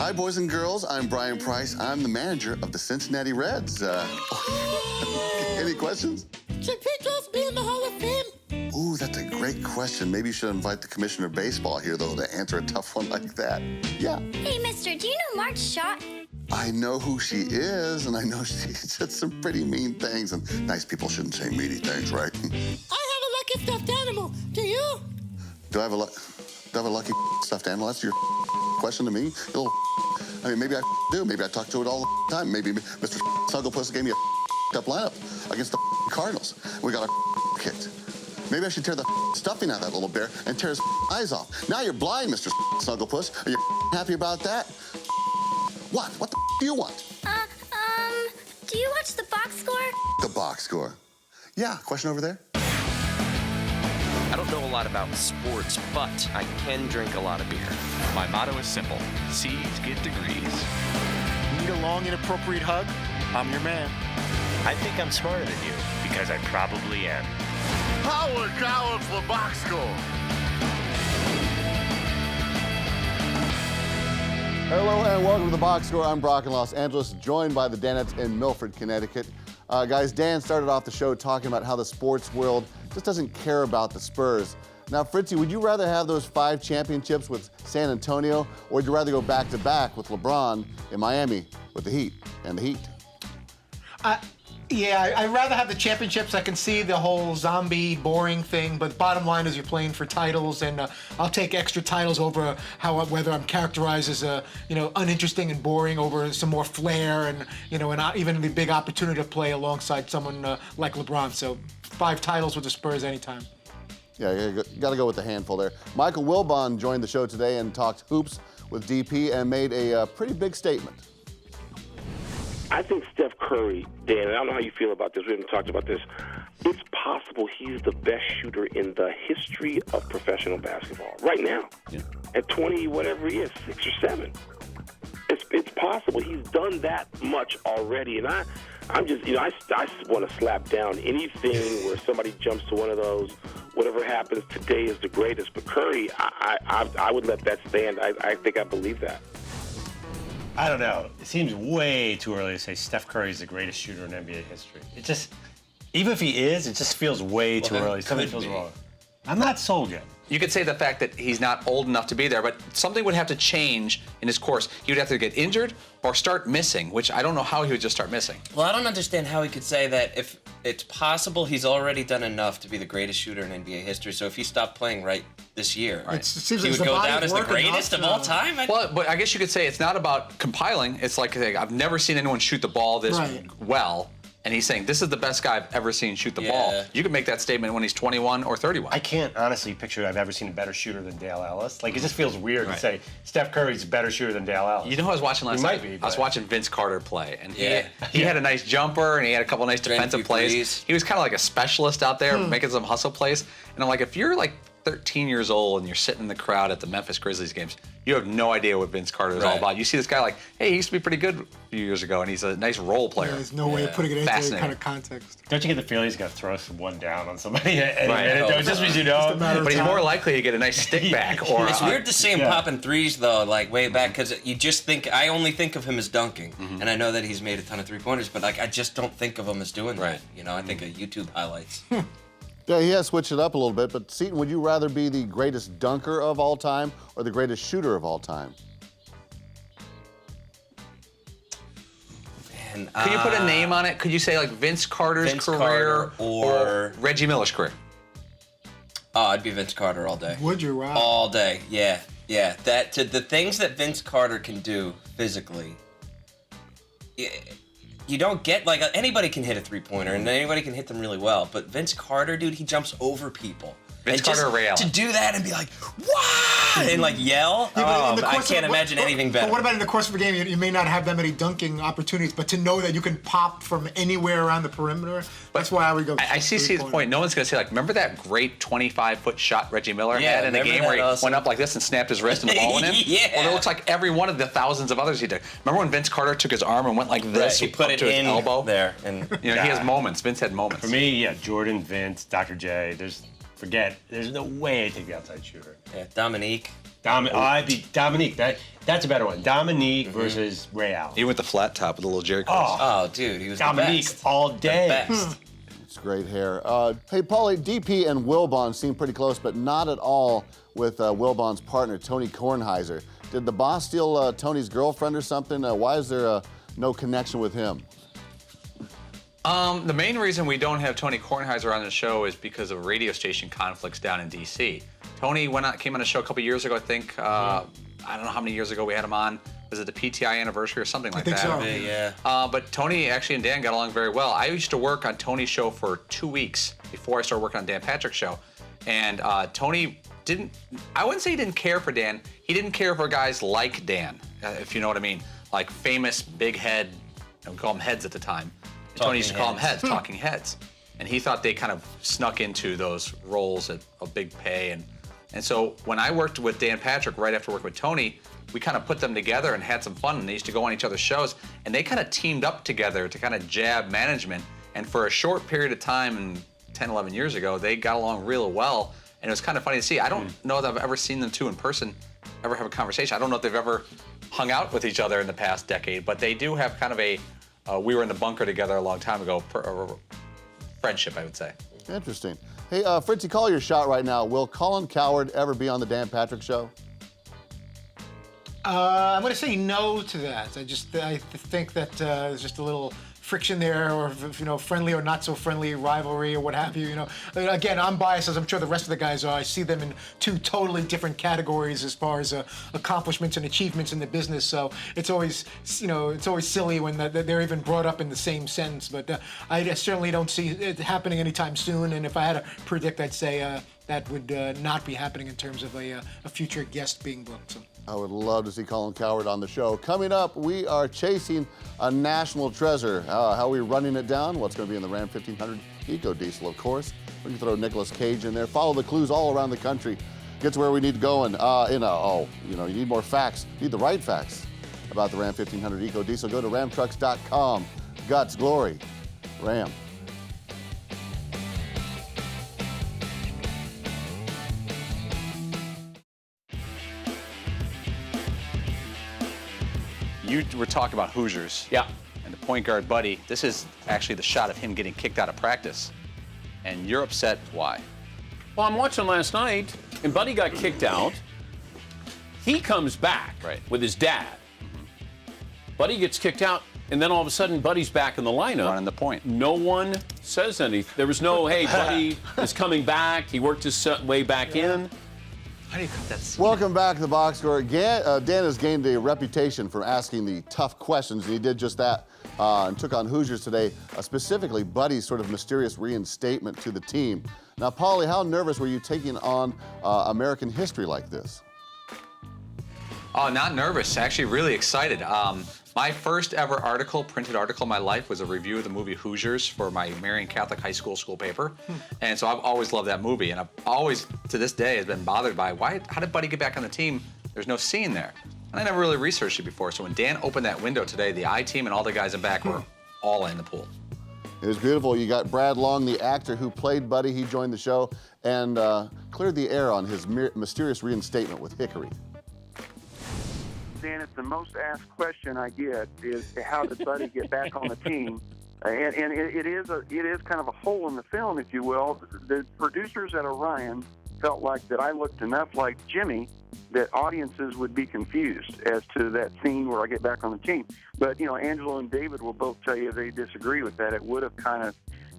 Hi, boys and girls. I'm Brian Price. I'm the manager of the Cincinnati Reds. Any questions? Should Petros be in the Hall of Fame? Ooh, that's a great question. Maybe you should invite the commissioner of baseball here, though, to answer a tough one like that. Yeah. Hey, mister, do you know Marge Shot? I know who she is, and I know she said some pretty mean things, and nice people shouldn't say meany things, right? I have a lucky stuffed animal. Do you? Do I have a lucky stuffed animal? That's your question to me? You little I mean, maybe I do. Maybe I talk to it all the time. Maybe Mr. Snugglepuss gave me a up lineup against the Cardinals. We got our kicked. Maybe I should tear the stuffing out of that little bear and tear his eyes off. Now you're blind, Mr. Snugglepuss. Are you happy about that? What? What the do you want? Do you watch the box score? The box score. Yeah, question over there? I don't know a lot about sports, but I can drink a lot of beer. My motto is simple. C's get degrees. Need a long, inappropriate hug? I'm your man. I think I'm smarter than you, because I probably am. Howard Coward for box score. Hello and welcome to the Box Score. I'm Brock in Los Angeles, joined by the Danettes in Milford, Connecticut. Guys, Dan started off the show talking about how the sports world just doesn't care about the Spurs. Now, Fritzy, would you rather have those 5 championships with San Antonio, or would you rather go back-to-back with LeBron in Miami with the Heat and the Heat? Yeah, I'd rather have the championships. I can see the whole zombie, boring thing, but bottom line is you're playing for titles, and I'll take extra titles over whether I'm characterized as uninteresting and boring over some more flair and even the big opportunity to play alongside someone like LeBron. So 5 titles with the Spurs anytime. Yeah, you got to go with the handful there. Michael Wilbon joined the show today and talked hoops with DP and made a pretty big statement. I think Steph Curry, Dan, and I don't know how you feel about this. We haven't talked about this. It's possible he's the best shooter in the history of professional basketball right now. Yeah. At 20, whatever he is, 6 or 7. It's possible. He's done that much already. And I'm just, I want to slap down anything where somebody jumps to one of those, whatever happens today is the greatest. But Curry, I would let that stand. I think I believe that. I don't know. It seems way too early to say Steph Curry is the greatest shooter in NBA history. It just, even if he is, it just feels way too early. Something feels wrong. I'm not sold yet. You could say the fact that he's not old enough to be there, but something would have to change in his course. He would have to get injured or start missing, which I don't know how he would just start missing. Well, I don't understand how he could say that if it's possible he's already done enough to be the greatest shooter in NBA history. So if he stopped playing right this year, he would go down as the greatest of all time. Well, but I guess you could say it's not about compiling. It's like I've never seen anyone shoot the ball this well. And he's saying, this is the best guy I've ever seen shoot the ball. You could make that statement when he's 21 or 31. I can't honestly picture I've ever seen a better shooter than Dale Ellis. Like, it just feels weird to say Steph Curry's a better shooter than Dale Ellis. You know who I was watching last night? I was watching Vince Carter play. And he had a nice jumper, and he had a couple nice defensive plays. He was kind of like a specialist out there making some hustle plays. And I'm like, if you're like 13 years old and you're sitting in the crowd at the Memphis Grizzlies games, you have no idea what Vince Carter is all about. You see this guy like, hey, he used to be pretty good a few years ago, and he's a nice role player. There's no way of putting it into any kind of context. Don't you get the feeling he's going to throw one down on somebody at any minute? Just because you know. But he's more likely to get a nice stick back. It's weird to see him popping threes, though, like way back, because you just think, I only think of him as dunking. And I know that he's made a ton of three-pointers, but like I just don't think of him as doing that. I think of YouTube highlights. Yeah, he has switched it up a little bit, but Seton, would you rather be the greatest dunker of all time or the greatest shooter of all time? Man, could you put a name on it? Could you say like Vince Carter's career or Reggie Miller's career? Oh, I'd be Vince Carter all day. Would you? Wow. All day, yeah. The things that Vince Carter can do physically, you don't get, like, anybody can hit a three-pointer, and anybody can hit them really well, but Vince Carter, dude, he jumps over people. Vince Carter, Ray Allen. To do that and be like, what? And, like, yell, I can't imagine anything better. But what about in the course of a game? You may not have that many dunking opportunities, but to know that you can pop from anywhere around the perimeter, that's why I would go. I see his point. No one's going to say, like, remember that great 25-foot shot Reggie Miller had in the game where he went up like this and snapped his wrist and the ball went in? Well, it looks like every one of the thousands of others he did. Remember when Vince Carter took his arm and went like this? He put it to his elbow? There. And he has moments. Vince had moments. For me, Jordan, Vince, Dr. J, forget. There's no way I take the outside shooter. Yeah, Dominique. I'd be Dominique. That's a better one. Dominique versus Ray Allen. He went the flat top with a little Jerry curls. Oh, dude, he was Dominique the best. all day. The best. It's great hair. Hey, Paulie, DP and Wilbon seem pretty close, but not at all with Wilbon's partner, Tony Kornheiser. Did the boss steal Tony's girlfriend or something? Why is there no connection with him? The main reason we don't have Tony Kornheiser on the show is because of radio station conflicts down in D.C. Tony came on the show a couple years ago, I think. I don't know how many years ago we had him on. Was it the PTI anniversary or something like that? I think so. Yeah. But Tony actually and Dan got along very well. I used to work on Tony's show for 2 weeks before I started working on Dan Patrick's show. And Tony I wouldn't say he didn't care for Dan. He didn't care for guys like Dan, if you know what I mean. Like famous, big head, we call them heads at the time. Tony used to call them heads, talking heads. And he thought they kind of snuck into those roles at a big pay. And so when I worked with Dan Patrick right after working with Tony, we kind of put them together and had some fun. And they used to go on each other's shows. And they kind of teamed up together to kind of jab management. And for a short period of time, and 10, 11 years ago, they got along real well. And it was kind of funny to see. I don't know that I've ever seen them two in person ever have a conversation. I don't know if they've ever hung out with each other in the past decade. But they do have kind of a we were in the bunker together a long time ago, friendship, I would say. Interesting. Hey, Fritzy, call your shot right now. Will Colin Cowherd ever be on the Dan Patrick Show? I'm going to say no to that. I think that there's just a little friction there, or friendly or not so friendly rivalry or what have you. Again, I'm biased, as I'm sure the rest of the guys are. I see them in two totally different categories as far as accomplishments and achievements in the business. So it's always silly when they're even brought up in the same sentence. But I certainly don't see it happening anytime soon. And if I had to predict, I'd say that would not be happening in terms of a future guest being booked. So. I would love to see Colin Cowherd on the show. Coming up, we are chasing a national treasure. How are we running it down? What's going to be in the Ram 1500 Eco Diesel, of course. We can throw Nicolas Cage in there. Follow the clues all around the country. Get to where we need to go. And you need more facts. You need the right facts about the Ram 1500 Eco Diesel. Go to ramtrucks.com. Guts, glory, Ram. You were talking about Hoosiers. Yeah. And the point guard, Buddy. This is actually the shot of him getting kicked out of practice. And you're upset. Why? Well, I'm watching last night, and Buddy got kicked out. He comes back with his dad. Buddy gets kicked out, and then all of a sudden, Buddy's back in the lineup. Running the point. No one says anything. There was no, hey, Buddy is coming back. He worked his way back in. How do you cut that scene? Welcome back to the box score. Dan has gained a reputation for asking the tough questions, and he did just that and took on Hoosiers today, specifically Buddy's sort of mysterious reinstatement to the team. Now, Paulie, how nervous were you taking on American history like this? Oh, not nervous. Actually, really excited. My first ever printed article in my life was a review of the movie Hoosiers for my Marian Catholic High School paper. And so I've always loved that movie. And I've always, to this day, has been bothered by how did Buddy get back on the team? There's no scene there. And I never really researched it before. So when Dan opened that window today, the I-team and all the guys in back were all in the pool. It was beautiful. You got Brad Long, the actor who played Buddy. He joined the show and cleared the air on his mysterious reinstatement with Hickory. Dan, it's the most asked question I get is how did Buddy get back on the team? And it is kind of a hole in the film, if you will. The producers at Orion felt like that I looked enough like Jimmy that audiences would be confused as to that scene where I get back on the team. But, Angelo and David will both tell you they disagree with that. It would have kind of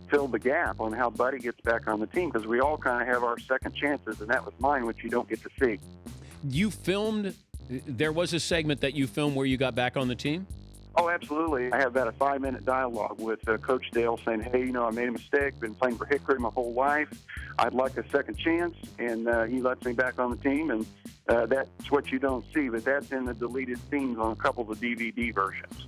filled the gap on how Buddy gets back on the team because we all kind of have our second chances, and that was mine, which you don't get to see. There was a segment that you filmed where you got back on the team? Oh, absolutely. I have about a 5-minute dialogue with Coach Dale saying, hey, I made a mistake, been playing for Hickory my whole life. I'd like a second chance, and he lets me back on the team, and that's what you don't see, but that's in the deleted scenes on a couple of the DVD versions.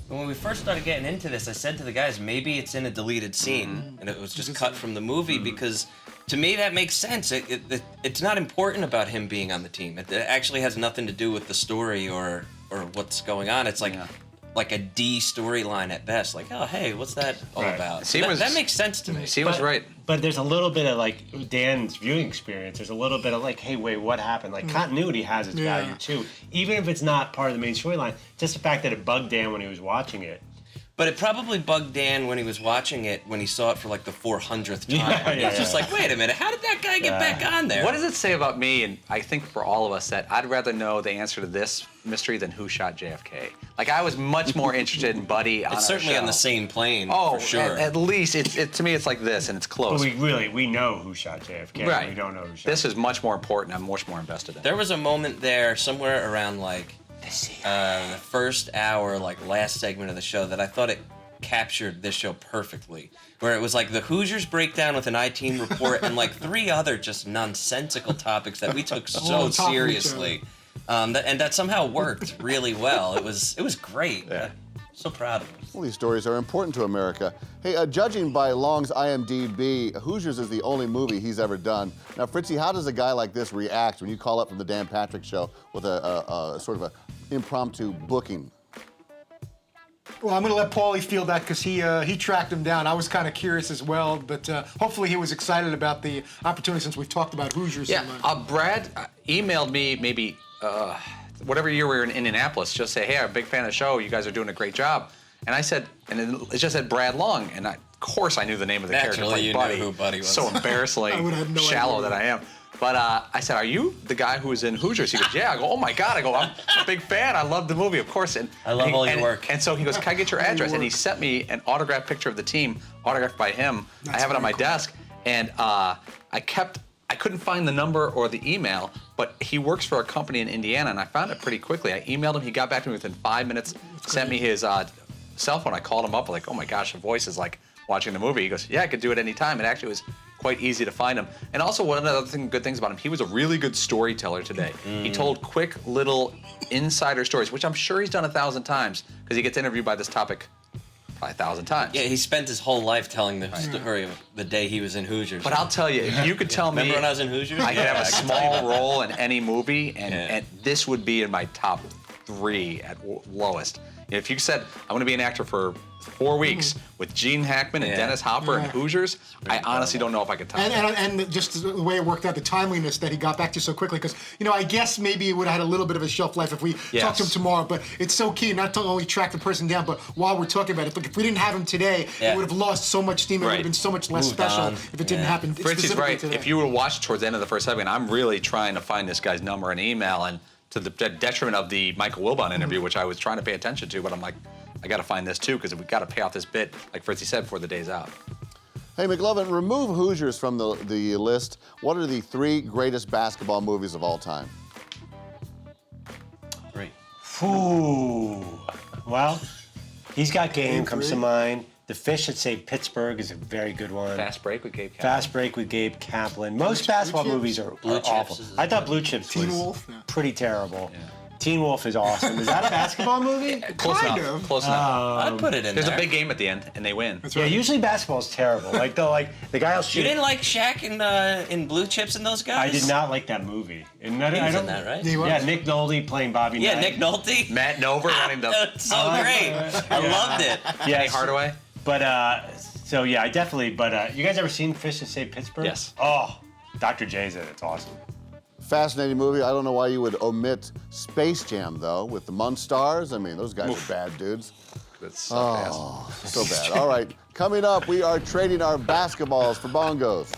When we first started getting into this, I said to the guys, maybe it's in a deleted scene, and it was just cut from the movie, because to me that makes sense. It's not important about him being on the team. It actually has nothing to do with the story or what's going on. It's like like a D storyline at best. Like, oh, hey, what's that all about? That makes sense to me. He was right. But there's a little bit of like Dan's viewing experience. There's a little bit of like, hey, wait, what happened? Like continuity has its value too, even if it's not part of the main storyline. Just the fact that it bugged Dan when he was watching it. But it probably bugged Dan when he was watching it when he saw it for like the 400th time. He's just like, wait a minute, how did that guy get back on there? What does it say about me, and I think for all of us, that I'd rather know the answer to this mystery than who shot JFK? Like, I was much more interested in Buddy on It's certainly on the same plane, for sure. At least, to me, it's like this, and it's close. But we know who shot JFK. Right. We don't know who shot This is much more important. I'm much more invested in it. There was a moment there, somewhere around like the first hour, like last segment of the show, that I thought it captured this show perfectly, where it was like the Hoosiers breakdown with an I-team report and like 3 other just nonsensical topics that we took so seriously, and that somehow worked really well. It was great. Yeah. So proud of him. Well, these stories are important to America. Hey, judging by Long's IMDb, Hoosiers is the only movie he's ever done. Now, Fritzy, how does a guy like this react when you call up from the Dan Patrick Show with a sort of a impromptu booking? Well, I'm going to let Paulie field that because he tracked him down. I was kind of curious as well, but hopefully he was excited about the opportunity since we've talked about Hoosiers so much. Brad emailed me maybe whatever year we were in Indianapolis, just say, hey, I'm a big fan of the show. You guys are doing a great job. And I said, and it just said Brad Long, and of course I knew the name of the character. Naturally, you Buddy. knew who Buddy was. So embarrassingly shallow that I am. But I said, are you the guy who was in Hoosiers? He goes, yeah. I go, oh my God. I go, I'm a big fan. I love the movie, of course. And I love all your work. And so he goes, can I get your address? And he sent me an autographed picture of the team, autographed by him. I have it on my desk. And I couldn't find the number or the email, but he works for a company in Indiana, and I found it pretty quickly. I emailed him. He got back to me within 5 minutes, sent me his cell phone. I called him up, like, oh my gosh, the voice is like watching the movie. He goes, yeah, I could do it anytime. It actually was quite easy to find him. And also, one of the other good things about him, he was a really good storyteller today. He told quick little insider stories, which I'm sure he's done 1,000 times because he gets interviewed by this topic probably 1,000 times. Yeah, he spent his whole life telling the story of the day he was in Hoosiers. But I'll tell you, if you could tell me, remember when I was in Hoosiers? I could have a small role in any movie, and this would be in my top 3 at lowest. If you said, I'm going to be an actor for 4 weeks with Gene Hackman and Dennis Hopper and Hoosiers, I honestly don't know if I could top that. And just the way it worked out, the timeliness that he got back to so quickly, because, I guess maybe it would have had a little bit of a shelf life if we talked to him tomorrow, but it's so key not to only track the person down, but while we're talking about it, look, if we didn't have him today, it would have lost so much steam, it would have been so much less special if it didn't happen. Fritz is right. Today. If you would watch towards the end of the first segment, I'm really trying to find this guy's number and email, and to the detriment of the Michael Wilbon interview, which I was trying to pay attention to, but I'm like, I got to find this too, because we've got to pay off this bit, like Fritzy said, before the day's out. Hey, McLovin, remove Hoosiers from the list. What are the 3 greatest basketball movies of all time? 3. Ooh. Well, He's Got Game comes to mind. The Fish That Saved Pittsburgh is a very good one. Fast Break with Gabe Kaplan. Fast Break with Gabe Kaplan. Most basketball movies are awful. I thought Blue Chips was pretty terrible. Yeah. Teen Wolf is awesome. Is that a basketball movie? Close enough. Close enough. I'd put it in There's there. a big game at the end, and they win. Yeah, usually basketball is terrible. The guy will shoot. You didn't like Shaq in Blue Chips and those guys? I did not like that movie. He was in that, right? Yeah, Nick Nolte playing Bobby Knight. Yeah, Nick Nolte. Matt Nover running the... That's so great. I loved it. Yeah, Hardaway. But, so yeah, I definitely, but you guys ever seen Fish That Saved Pittsburgh? Yes. Oh, Dr. J's in it. It's awesome. Fascinating movie. I don't know why you would omit Space Jam, though, with the Munstars. I mean, those guys are bad dudes. That's so bad. So bad. All right, coming up, we are trading our basketballs for bongos.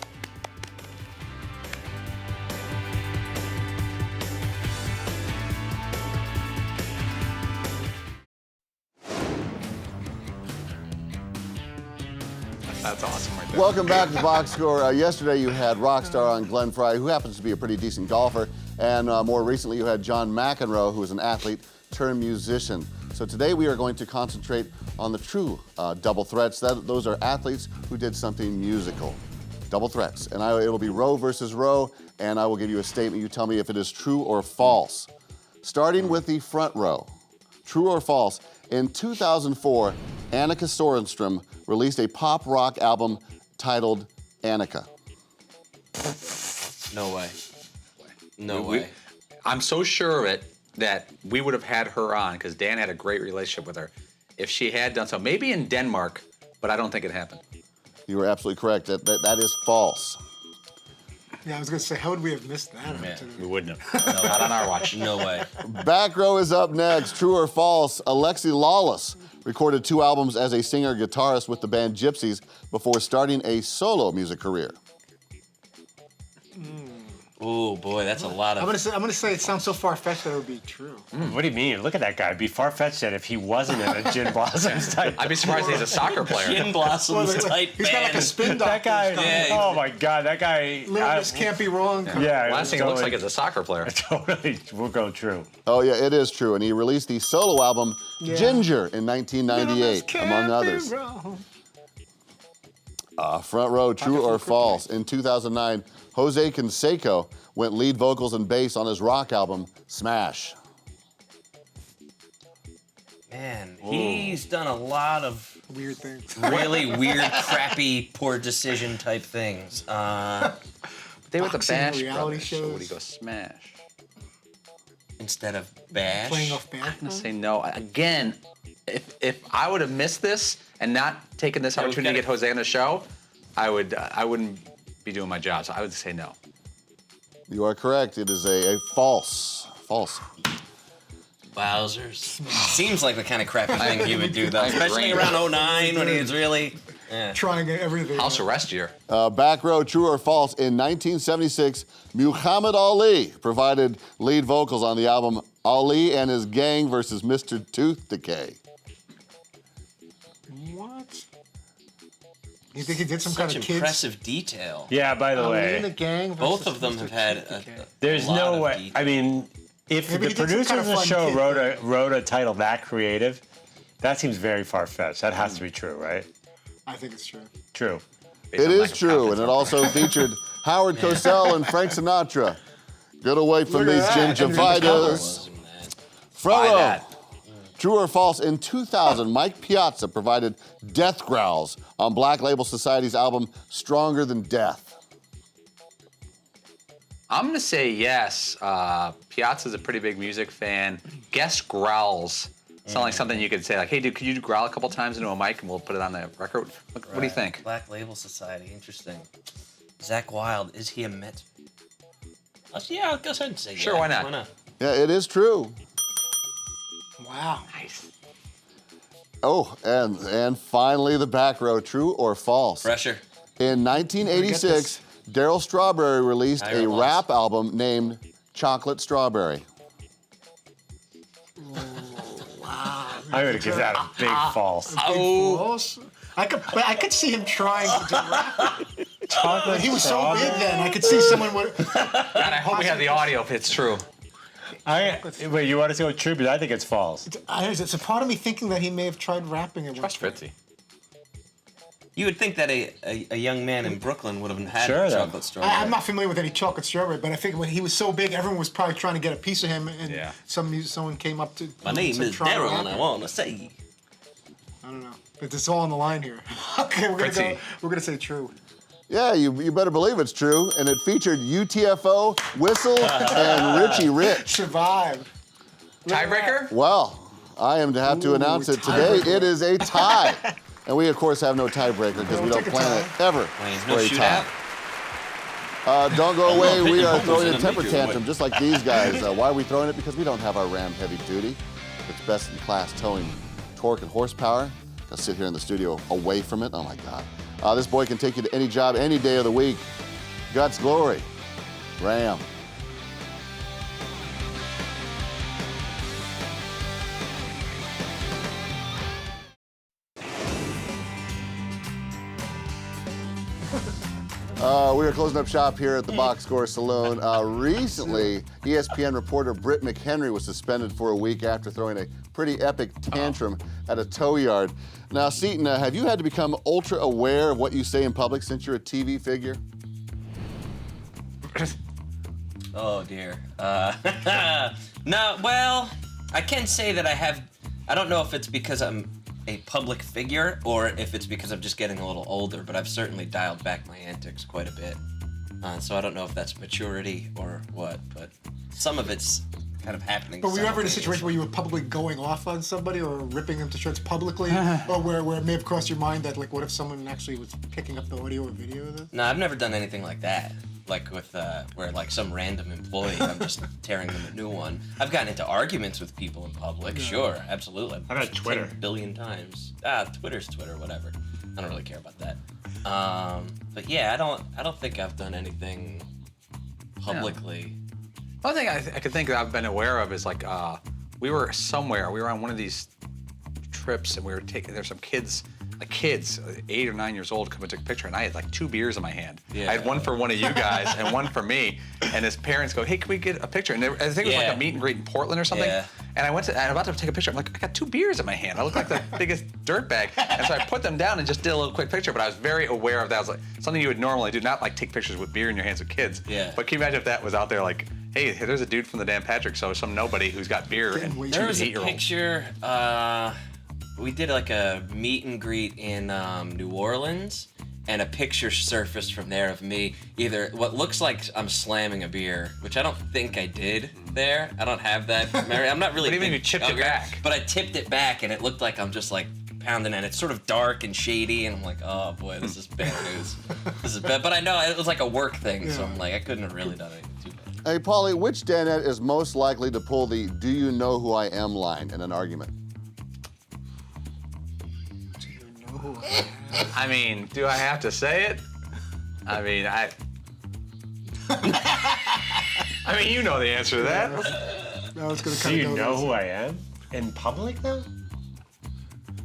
That's awesome right there. Welcome back to Box Score. Yesterday you had Rockstar on Glenn Fry, who happens to be a pretty decent golfer, and more recently you had John McEnroe, who is an athlete turned musician. So today we are going to concentrate on the true double threats. Those are athletes who did something musical. Double threats. And it'll be row versus row, and I will give you a statement. You tell me if it is true or false. Starting with the front row. True or false? In 2004, Annika Sorenstrom released a pop rock album titled Annika. No way. No way. I'm so sure of it that we would have had her on because Dan had a great relationship with her. if she had done so. Maybe in Denmark, but I don't think it happened. You were absolutely correct. That is false. Yeah, I was going to say, how would we have missed that opportunity? We wouldn't have. No, Not on our watch. No way. Back row is up next. True or false? Alexi Lawless recorded 2 albums as a singer-guitarist with the band Gypsies before starting a solo music career. Oh boy, that's a lot of. I'm gonna say it sounds so far-fetched that it would be true. What do you mean? Look at that guy. It'd be far-fetched that if he wasn't in a Gin Blossoms type. I'd be surprised he's a soccer player. Gin Blossoms type He's got like a spin doctor. That guy. Yeah, oh my God, that guy. Lyrics can't be wrong. Yeah. Last thing it looks like is a soccer player. Totally, we'll go true. Oh, yeah, it is true. And he released the solo album Ginger in 1998, among others. Front row, true or false? In 2009, Jose Canseco went lead vocals and bass on his rock album, Smash. Man, he's done a lot of weird things. Really weird, crappy, poor decision type things. They were the Boxing Bash reality Brothers. So shows. would he go Smash? Instead of Bash. Playing off I'm band. gonna say no. Again, if I would have missed this and not taken this opportunity to get Jose on the show, I wouldn't be doing my job. So I would say no. You are correct. It is a false. False. Wowzers. Seems like the kind of crappy thing he would do, though. Especially around 09 when he was really... Yeah. Trying everything. House arrest year. Back row, true or false? In 1976, Muhammad Ali provided lead vocals on the album Ali and His Gang versus Mr. Tooth Decay. What? You think he did some Such kind of kids? impressive detail. Yeah, by the Ali way. and the Gang Both versus of them Mr. have had Tooth Decay. There's lot no of way. detail. I mean, if Maybe the he did some producers kind of of the fun show kid wrote a title that creative, that seems very far-fetched. That has to be true, right? I think it's true. True. Based It on is lack of true, confidence and it on also featured Howard Cosell and Frank Sinatra. Get away from Look these at that. gingivitis. Front Buy row. that. True or false? In 2000, Mike Piazza provided death growls on Black Label Society's album Stronger Than Death. I'm gonna say yes. Piazza's a pretty big music fan. Guess growls. Sound like something you could say, like, hey, dude, could you growl a couple times into a mic and we'll put it on the record? What do you think? Black Label Society, interesting. Zach Wilde, is he a Met? Yeah, I'll go ahead and say Sure, yeah. why not? Yeah, it is true. Wow. Nice. Oh, and finally the back row, true or false? Pressure. In 1986, Darryl Strawberry released Higher a loss. rap album named Chocolate Strawberry. I'm going to give that a big false. False? I could see him trying to do rap. Chocolate He was so big strawberry? then. I could see someone would. God, I hope we have the audio if it's true. Wait, you want to go true? But I think it's false. It's a part of me thinking that he may have tried rapping at one Trust point. Fritzy. You would think that a young man in Brooklyn would have had Sure, though. chocolate strawberry. I'm not familiar with any chocolate strawberry, but I think when he was so big, everyone was probably trying to get a piece of him, and Yeah. someone came up to. My name to is try to Daryl, rap and I it. want to say. I don't know, but it's all on the line here. Okay, we're gonna Fritzy. go. We're gonna say true. Yeah, you better believe it's true. And it featured UTFO, Whistle, and Richie Rich. Survive. Tiebreaker? Well, I am to have to announce it today. It is a tie. And we, of course, have no tiebreaker because we don't plan it ever Wait, for no a tie. shootout? Don't go away. We are Homer's throwing a gonna temper make you tantrum just like these guys. Why are we throwing it? Because we don't have our Ram heavy duty. It's best in class towing torque and horsepower. Gotta sit here in the studio away from it. Oh my God. This boy can take you to any job any day of the week. Guts glory. Ram. We are closing up shop here at the Box Score Saloon. Recently, ESPN reporter Britt McHenry was suspended for a week after throwing a pretty epic tantrum at a tow yard. Now, Seton, have you had to become ultra aware of what you say in public since you're a TV figure? Oh dear. No, well, I can say that I have. I don't know if it's because I'm a public figure or if it's because I'm just getting a little older, but I've certainly dialed back my antics quite a bit. So I don't know if that's maturity or what, but some of it's kind of happening. But were you ever in a situation where you were publicly going off on somebody or ripping them to shreds publicly, or where it may have crossed your mind that, like, what if someone actually was picking up the audio or video of it? No, I've never done anything like that. Like with where like some random employee, I'm just tearing them a new one. I've gotten into arguments with people in public. Yeah. Sure, absolutely. How about Twitter? 10 billion times. Twitter's Twitter, whatever. I don't really care about that. But yeah, I don't think I've done anything publicly. One thing I could think that I've been aware of is like we were somewhere. We were on one of these trips and we were taking. There's some kids. Like kids, 8 or 9 years old, come and took a picture, and I had like 2 beers in my hand. Yeah. I had one for one of you guys and one for me. And his parents go, "Hey, can we get a picture?" And I think it was like a meet and greet in Portland or something. Yeah. And I'm about to take a picture. I'm like, I got 2 beers in my hand. I look like the biggest dirtbag. And so I put them down and just did a little quick picture. But I was very aware of that. I was like, something you would normally do, not like take pictures with beer in your hands with kids. Yeah. But can you imagine if that was out there like, hey, there's a dude from the Dan Patrick Show, some nobody who's got beer and 2 8-year-olds. There was a picture. We did like a meet and greet in New Orleans, and a picture surfaced from there of me either what looks like I'm slamming a beer, which I don't think I did there. I don't have that memory. I'm not really. What do you mean you chipped it back? But I tipped it back, and it looked like I'm just like pounding, and it's sort of dark and shady, and I'm like, oh boy, this is bad news. This is bad. But I know it was like a work thing, so I'm like, I couldn't have really done anything too bad. Hey, Paulie, which Danette is most likely to pull the "Do you know who I am" line in an argument? I mean, do I have to say it? I mean, I mean, you know the answer to that. No, it's gonna do you know who I am in public though?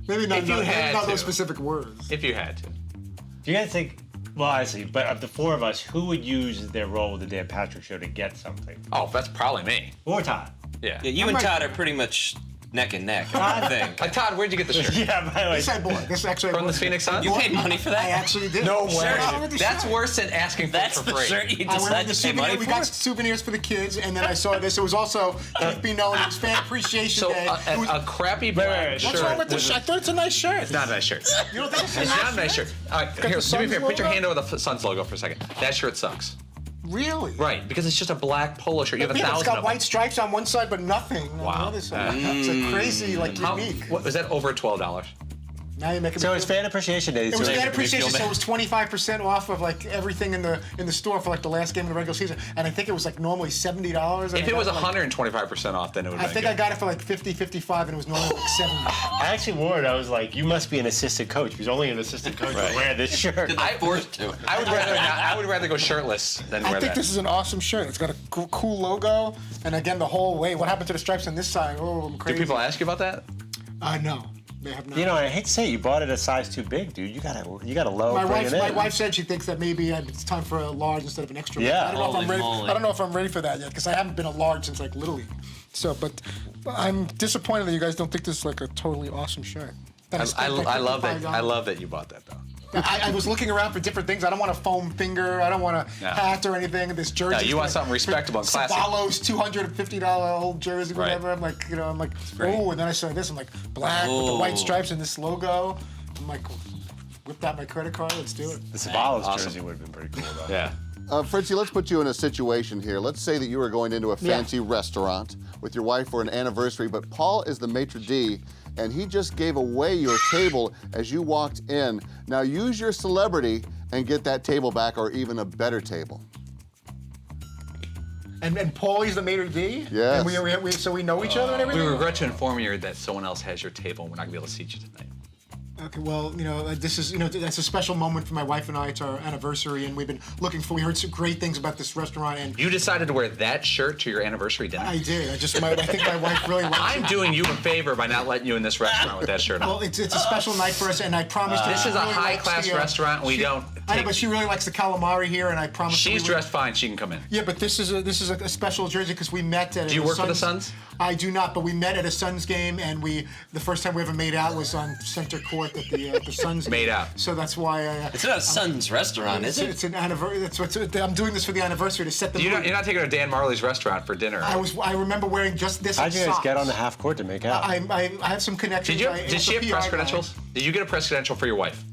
Maybe not. If you had not to. Those specific words. If you had to. Do you guys think? Well, I see. But of the 4 of us, who would use their role with the Dan Patrick Show to get something? Oh, that's probably me. Or Todd. Yeah. You and Todd are pretty much neck and neck, I think. Todd, where'd you get the shirt? Yeah, by the way. This I bought. This actually from the Phoenix Suns? You paid money for that? I actually did. No way. Sure. That's worse than asking for it for free. That's the shirt you decided to pay money for? We got souvenirs for the kids, and then I saw this. It was also, let be known, it was Fan Appreciation Day. So a crappy black shirt. What's wrong with this shirt? I thought it's a nice shirt. It's not a nice shirt. You don't think it's not a nice shirt? All right, here, do me a favor. Put your hand over the Suns logo for a second. That shirt sucks. Really? Right, because it's just a black polo shirt. You have 1,000 It's got of white them. stripes on one side, but nothing on the other side. It's a crazy, like, unique. What, was that over $12? Now you're making. So it's Fan Appreciation Day. It was Fan Appreciation, so it was 25% off of like everything in the store for like the last game of the regular season, and I think it was like normally $70. If it was 125% off, then it would. I think I got it for like 50, 55, and it was normally like 70. I actually wore it. I was like, you must be an assistant coach because only an assistant coach would wear this shirt. I forced to. I would rather go shirtless than wear that. I think this is an awesome shirt. It's got a cool logo, and again the whole way. What happened to the stripes on this side? Oh, I'm crazy. Do people ask you about that? No. They have not. You know, I hate to say it, you bought it a size too big, dude. You got a low. My wife said she thinks that maybe it's time for a large instead of an extra. Yeah. I don't know if I'm ready. I don't know if I'm ready for that yet because I haven't been a large since like Little League. So, but I'm disappointed that you guys don't think this is like a totally awesome shirt. I love that. I love that you bought that though. I was looking around for different things. I don't want a foam finger. I don't want a hat or anything. This jersey. No, you want something respectable and classic. Sabalo's $250 old jersey, whatever. I'm like, oh, and then I saw this. I'm like, black with the white stripes and this logo. I'm like, whipped out my credit card. Let's do it. The Sabalo's jersey would have been pretty cool, though. Yeah. Fritzy, let's put you in a situation here. Let's say that you were going into a fancy restaurant with your wife for an anniversary, but Paul is the maitre d', and he just gave away your table as you walked in. Now use your celebrity and get that table back or even a better table. And Paulie's the maitre d'? Yes. And so we know each other and everything? We regret to inform you that someone else has your table and we're not going to be able to seat you tonight. Okay, well, this is, that's a special moment for my wife and I. It's our anniversary, and we heard some great things about this restaurant. And you decided to wear that shirt to your anniversary dinner? I did. I think my wife really likes it. I'm doing you a favor by not letting you in this restaurant with that shirt on. Well, it's a special night for us, and I promised her. This is a high-class restaurant. I know, but she really likes the calamari here, and I promised her. She's dressed fine. She can come in. Yeah, but this is a special jersey because we met at. Do you work for the Suns? I do not, but we met at a Suns game, and the first time we ever made out was on center court at the Suns. Made out. So that's why. It's not a Suns restaurant, is it? It's an anniversary. I'm doing this for the anniversary to set the. You're not taking her to Dan Marley's restaurant for dinner. I remember wearing just this. How'd you guys get on the half court to make out? I have some connections. Did she have press credentials? Did you get a press credential for your wife?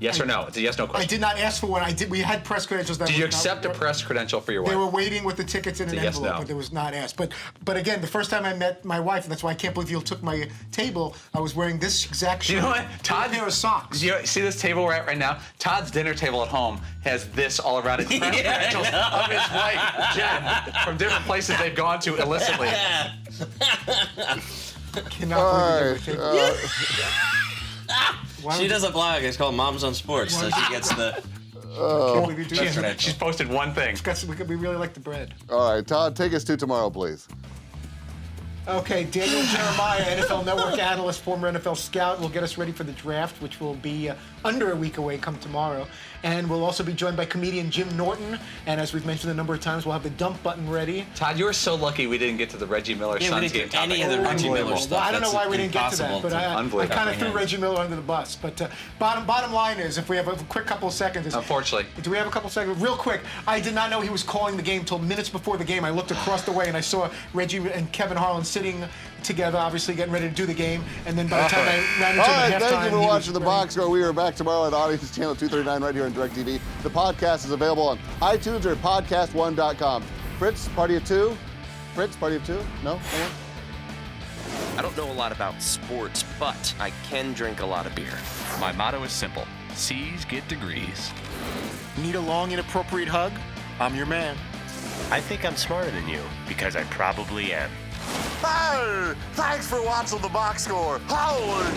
Yes or no? It's a yes/no question. I did not ask for one. We had press credentials. Did you accept a press credential for your wife? They were waiting with the tickets in an Yes, envelope, no. but it was not asked. But again, the first time I met my wife, and that's why I can't believe you took my table. I was wearing this exact shirt. You know what? Todd, pair of socks. You see this table we're at right now? Todd's dinner table at home has this all around it. Press credentials of his wife, Jen, from different places they've gone to illicitly. Cannot believe you ever take She does a blog. It's called Moms on Sports, so she gets the. She's posted one thing. We really like the bread. All right, Todd, take us to tomorrow, please. Okay, Daniel Jeremiah, NFL Network analyst, former NFL scout, will get us ready for the draft, which will be under a week away come tomorrow. And we'll also be joined by comedian Jim Norton. And as we've mentioned a number of times, we'll have the dump button ready. Todd, you were so lucky we didn't get to the Reggie Miller Suns game topic. Any of the Reggie Miller stuff. Well, I don't know why we didn't get to that, but I kind of threw Reggie Miller under the bus. But bottom line is, if we have a quick couple of seconds. Unfortunately. Do we have a couple of seconds? Real quick, I did not know he was calling the game till minutes before the game. I looked across the way and I saw Reggie and Kevin Harlan sitting together, obviously getting ready to do the game. And then by the time I ran into him at halftime, thank you for watching the Box Score. We are back tomorrow on Audience Channel 239 right here on DirecTV. The podcast is available on iTunes or podcast1.com. Fritz, party of two? Fritz, party of two? No? No one? I don't know a lot about sports, but I can drink a lot of beer. My motto is simple. C's get degrees. Need a long, inappropriate hug? I'm your man. I think I'm smarter than you, because I probably am. Hey, thanks for watching the Box Score. Holy